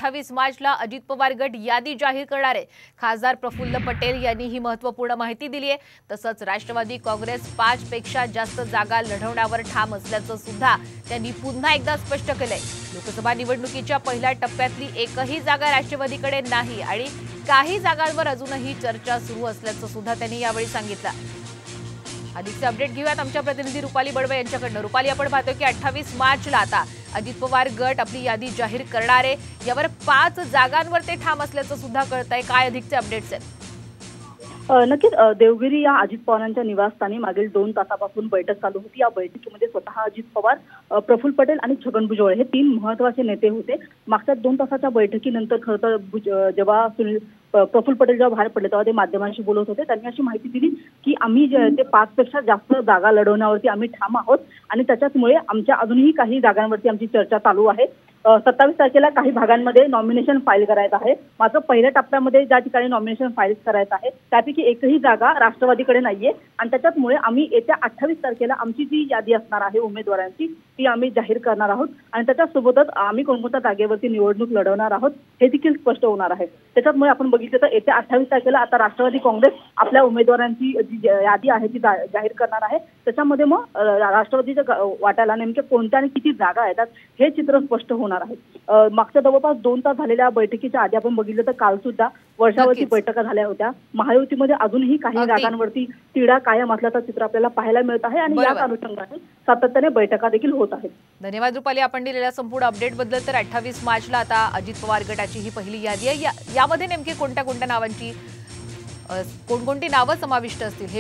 28 मार्चला अजित पवार गट यादी जाहीर करणार आहे। खासदार प्रफुल्ल पटेल यांनी ही महत्त्वपूर्ण माहिती दिली आहे। तसंच राष्ट्रवादी काँग्रेस 5 पेक्षा जास्त जागा लढवण्यावर ठाम असल्याचं सुद्धा त्यांनी पुन्हा एकदा स्पष्ट केलंय। लोकसभा निवडणुकीच्या पहिल्या टप्प्यातली एकही जागा राष्ट्रवादीकडे नाही आणि काही जागांवर अजूनही चर्चा सुरू असल्याचं सुद्धा त्यांनी यावेळी सांगितलं। अधिकचे अपडेट घेऊयात आमच्या प्रतिनिधी रुपाली बडवे यांच्याकडून। रुपाली, आपण पाहतोय की 28 मार्चला आता अजित पवार गट आपली यादी जाहीर करणार आहे। यावर 5 जागांवर ते ठाम असल्याचं सुद्धा कळतंय। काय अधिकचे अपडेट्स आहेत? नक्कीच देवगिरी या अजित पवारांच्या निवासस्थानी मागील 2 तासापासून बैठक चालू होती। या बैठकीमध्ये स्वतः अजित पवार, प्रफुल्ल पटेल आणि छगन भुजबळ हे 3 महत्त्वाचे नेते होते। मागच्या 2 तासाच्या बैठकीनंतर खरं तर जेव्हा प्रफुल्ल पटेल जेव्हा बाहेर पडले तेव्हा ते माध्यमांशी बोलत होते। त्यांनी अशी माहिती दिली की आम्ही जे ते 5 पेक्षा जास्त जागा लढवण्यावरती आम्ही ठाम आहोत आणि त्याच्यामुळे आमच्या अजूनही काही जागांवरती आमची चर्चा चालू आहे। 27 तारखेला काही भागांमध्ये नॉमिनेशन फाईल करायचं आहे। मात्र पहिल्या टप्प्यामध्ये ज्या ठिकाणी नॉमिनेशन फाईल करायचं आहे त्यापैकी एकही जागा राष्ट्रवादीकडे नाहीये आणि त्याच्यामुळे आम्ही येत्या 28 तारखेला आमची जी यादी असणार आहे उमेदवारांची ती आम्ही जाहीर करणार आहोत आणि त्याच्यासोबतच आम्ही कोणत्या जागेवरती निवडणूक लढवणार आहोत हे देखील स्पष्ट होणार आहे। त्याच्यामुळे आपण बघितलं तर येत्या 28 तारखेला आता राष्ट्रवादी काँग्रेस आपल्या उमेदवारांची जी यादी आहे ती जाहीर करणार आहे। त्याच्यामध्ये मग राष्ट्रवादीच्या वाट्याला नेमके कोणत्या आणि किती जागा येतात हे चित्र स्पष्ट होणार आहे। मागच्या जवळपास 2 तास झालेल्या बैठकीच्या आधी आपण बघितलं तर काल सुद्धा वर्षावरती बैठका झाल्या होत्या। महायुतीमध्ये अजूनही काही जागांवरती तिढा कायम असल्याचं चित्र आपल्याला पाहायला मिळत आहे आणि याच अनुषंगाने सातत्याने बैठका देखील होत आहेत। धन्यवाद रुपाली, आपण दिलेल्या संपूर्ण अपडेट बद्दल। तर 28 मार्चला आता अजित पवार गटाची ही पहिली यादी आहे। यामध्ये नेमकी कोणत्या नावांची कोणकोणती नावं समाविष्ट असतील